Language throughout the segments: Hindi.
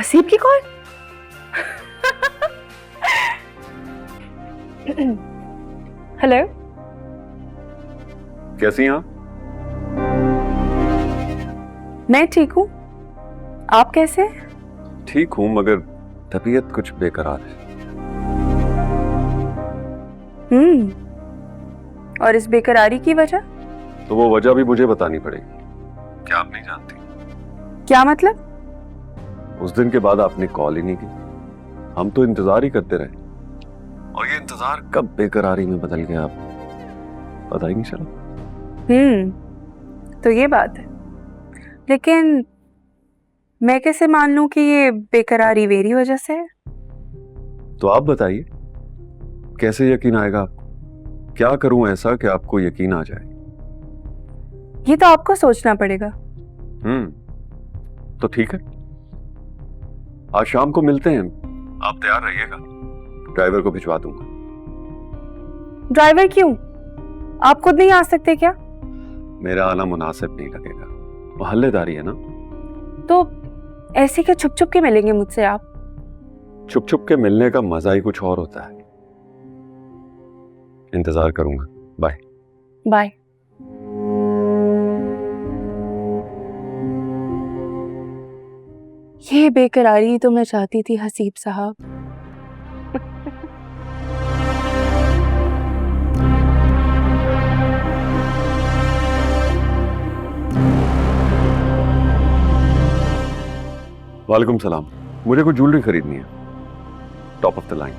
हसीब की कॉल? हेलो, कैसी हैं आप? मैं ठीक हूँ। आप कैसे हैं? ठीक हूं, मगर तबीयत कुछ बेकरार है। और इस बेकरारी की वजह? तो वो वजह भी मुझे बतानी पड़ेगी। क्या आप नहीं जानती? क्या मतलब? उस दिन के बाद आपने कॉल ही नहीं की। हम तो इंतजार ही करते रहे, और ये इंतजार कब बेकरारी में बदल गया, आप पता ही नहीं चला। तो ये बात है, लेकिन मैं कैसे मान लूं कि ये बेकरारी मेरी वजह से है? तो आप बताइए, कैसे यकीन आएगा आपको? क्या करूं ऐसा कि आपको यकीन आ जाए? ये तो आपको सोचना पड़ेगा। तो ठीक है, आज शाम को मिलते हैं। आप तैयार रहिएगा, ड्राइवर को भिजवा दूंगा। ड्राइवर क्यों? आप खुद नहीं आ सकते क्या? मेरा आना मुनासिब नहीं लगेगा, मोहल्लेदारी है ना। तो ऐसे क्या छुप छुप के मिलेंगे मुझसे आप? छुप छुप के मिलने का मजा ही कुछ और होता है। इंतजार करूंगा। Bye bye. ये बेकरारी तो मैं चाहती थी हसीब साहब। वालेकुम सलाम, मुझे कुछ ज्वेलरी खरीदनी है, टॉप ऑफ द लाइन।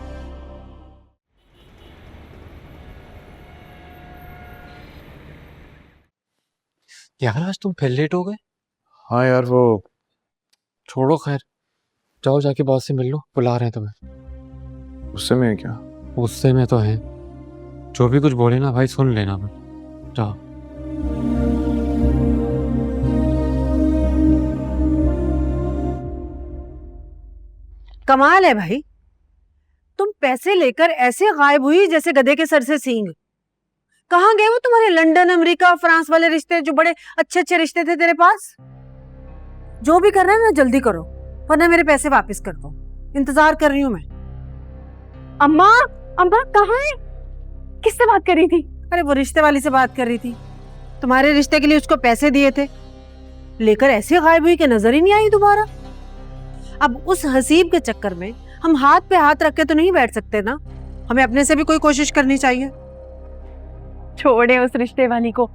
यार आज तुम फिर लेट हो गए। हाँ यार, वो छोड़ो खैर, जाओ जाके बॉस से मिल लो, बुला रहे हैं तुम्हें। गुस्से में है क्या? गुस्से में तो है, जो भी कुछ बोले ना भाई सुन लेना। जाओ। कमाल है भाई, तुम पैसे लेकर ऐसे गायब हुई जैसे गधे के सर से सींग। कहाँ गए वो तुम्हारे लंदन, अमेरिका, फ्रांस वाले रिश्ते, जो बड़े अच्छे अच्छे रिश्ते थे तेरे पास? जो भी कर रहे हैं ना जल्दी करो, वरना मेरे पैसे वापस कर दो। इंतजार कर रही हूं मैं। अम्मा, अम्मा कहाँ है? किससे बात कर रही थी? अरे वो रिश्ते वाली से बात कर रही थी। तुम्हारे रिश्ते के लिए उसको पैसे दिए थे, लेकर ऐसे गायब हुई कि नजर ही नहीं आई दोबारा। अब उस हसीब के चक्कर में हम हाथ पे हाथ रख के तो नहीं बैठ सकते ना, हमें अपने से भी कोई कोशिश करनी चाहिए। छोड़े उस रिश्ते वाली को।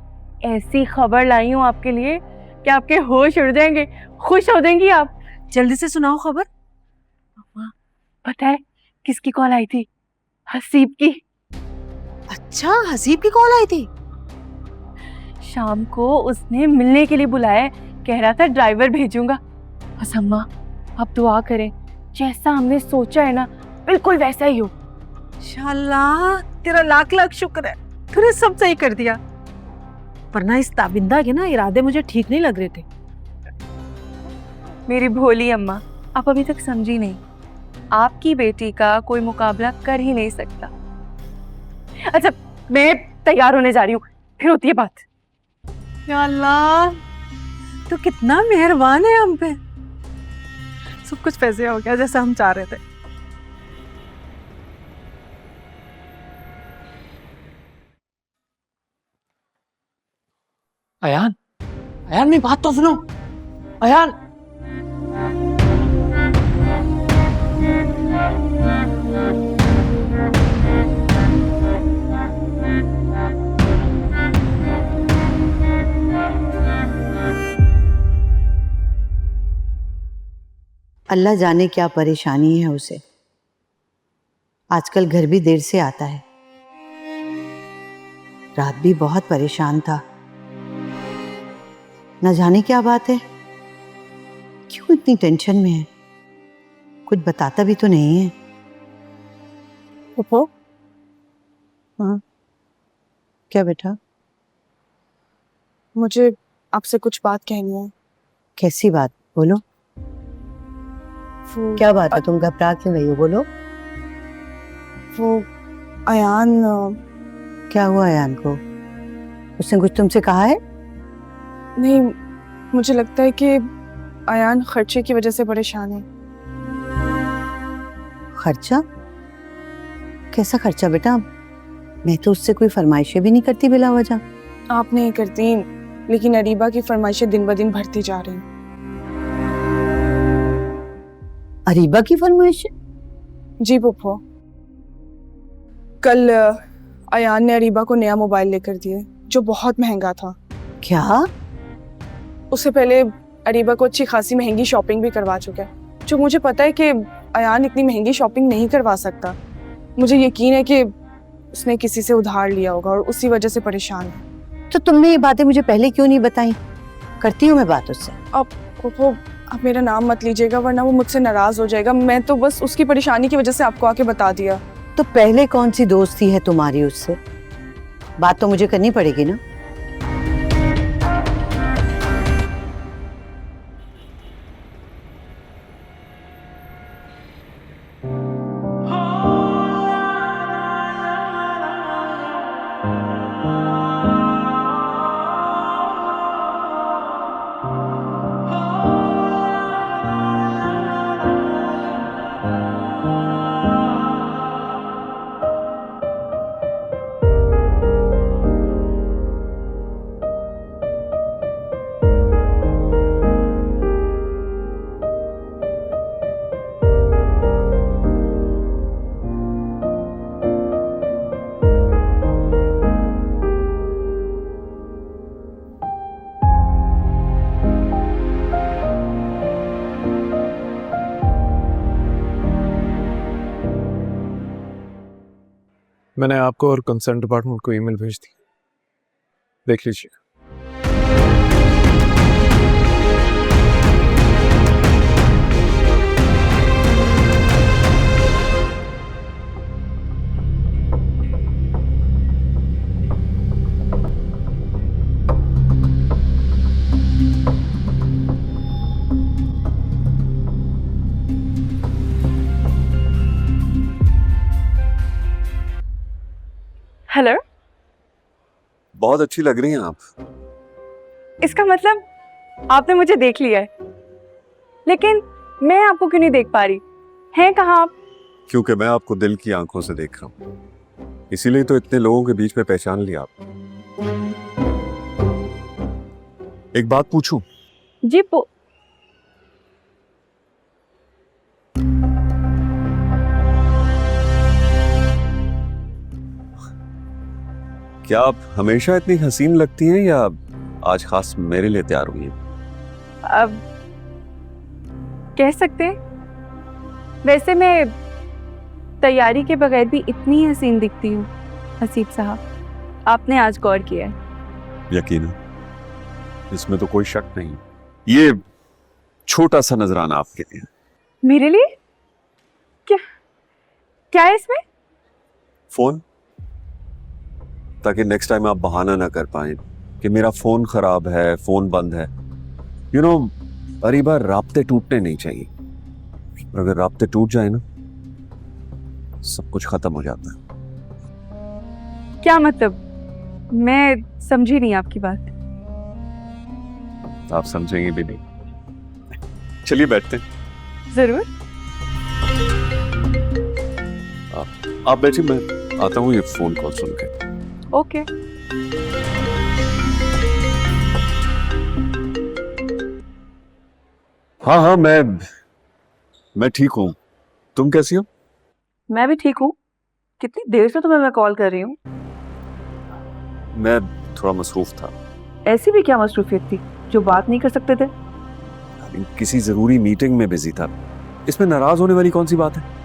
ऐसी खबर लाई हूँ आपके लिए कि आपके होश उड़ जाएंगे, खुश हो जाएंगी आप। जल्दी से सुनाओ खबर। अम्मा, पता है किसकी कॉल आई थी? हसीब की। अच्छा, हसीब की कॉल आई थी? शाम को उसने मिलने के लिए बुलाया, कह रहा था ड्राइवर भेजूंगा। बस अम्मा आप दुआ करें, जैसा हमने सोचा है ना बिल्कुल वैसा ही हो। इंशाल्लाह, तेरा लाख लाख शुक्र है, तूने सब सही कर दिया। वरना इस ताबिंदा के ना इरादे मुझे ठीक नहीं लग रहे थे। मेरी भोली अम्मा, आप अभी तक समझी नहीं। आपकी बेटी का कोई मुकाबला कर ही नहीं सकता। अच्छा, मैं तैयार होने जा रही हूँ, फिर होती है बात। या अल्लाह, तू कितना मेहरबान है हम पे। सब कुछ वैसे हो गया जैसा हम चाह रहे थे। अयान, अयान मेरी बात तो सुनो। अयान, अल्लाह जाने क्या परेशानी है उसे। आजकल घर भी देर से आता है। रात भी बहुत परेशान था, न जाने क्या बात है, क्यों इतनी टेंशन में है। कुछ बताता भी तो नहीं है। पप्पू, हाँ क्या बेटा? मुझे आपसे कुछ बात कहनी है। कैसी बात? बोलो। क्या बात है? तुम घबरा क्यों रही हो? बोलो। वो अयान, क्या हुआ अयान को? उसने कुछ तुमसे कहा है? नहीं, मुझे लगता है कि अयान खर्चे की वजह से परेशान है। खर्चा? कैसा खर्चा बेटा? मैं तो उससे कोई फरमाइशें भी नहीं करती बिला वजह। आप नहीं करती, लेकिन अरीबा की फरमाइशें दिन ब दिन बढ़ती जा रही। अरीबा की फरमाइशें? जी पुप्पो, कल अयान ने अरीबा को नया मोबाइल लेकर दिया जो बहुत महंगा था। क्या? उससे पहले अरीबा को अच्छी खासी महंगी शॉपिंग भी करवा चुका है, जो मुझे पता है कि अयान इतनी महंगी शॉपिंग नहीं करवा सकता। मुझे यकीन है कि उसने किसी से उधार लिया होगा और उसी वजह से परेशान है। तो तुमने ये बातें मुझे पहले क्यों नहीं बताई? करती हूँ मैं बात उससे। अब पुप्पो, आप मेरा नाम मत लीजिएगा वरना वो मुझसे नाराज हो जाएगा। मैं तो बस उसकी परेशानी की वजह से आपको आके बता दिया। तो पहले कौन सी दोस्ती है तुम्हारी उससे? बात तो मुझे करनी पड़ेगी ना। मैंने आपको और कंसर्न डिपार्टमेंट को ईमेल भेज दी, देख लीजिए। हेलो, बहुत अच्छी लग रही हैं आप। इसका मतलब आपने मुझे देख लिया है, लेकिन मैं आपको क्यों नहीं देख पा रही? हैं कहाँ आप? क्योंकि मैं आपको दिल की आंखों से देख रहा हूँ, इसीलिए तो इतने लोगों के बीच में पहचान लिया आप। एक बात पूछूं? जी क्या आप हमेशा इतनी हसीन लगती हैं या आज खास मेरे लिए तैयार हुई हैं? अब कह सकते हैं। वैसे मैं तैयारी के बगैर भी इतनी हसीन दिखती हूँ हसीब साहब, आपने आज गौर किया है। यकीन है, इसमें तो कोई शक नहीं। ये छोटा सा नजराना आपके लिए। मेरे लिए? क्या क्या है इसमें? फोन, ताकि नेक्स्ट टाइम आप बहाना ना कर पाए कि मेरा फोन खराब है, फोन बंद है। यू नो अरीबा, राब्ते टूटने नहीं चाहिए, और अगर राब्ते टूट जाए ना, सब कुछ खत्म हो जाता है। क्या मतलब? मैं समझी नहीं आपकी बात। आप समझेंगे भी नहीं। चलिए बैठते हैं। जरूर। आप बैठिए, मैं आता हूँ ये फोन कॉल सुन के। ओके। हाँ हाँ, मैं ठीक हूँ। तुम कैसी हो? मैं भी ठीक हूँ। कितनी देर से तुम्हें मैं कॉल कर रही हूँ। मैं थोड़ा मसरूफ था। ऐसी भी क्या मसरूफियत थी जो बात नहीं कर सकते थे? किसी जरूरी मीटिंग में बिजी था। इसमें नाराज होने वाली कौन सी बात है?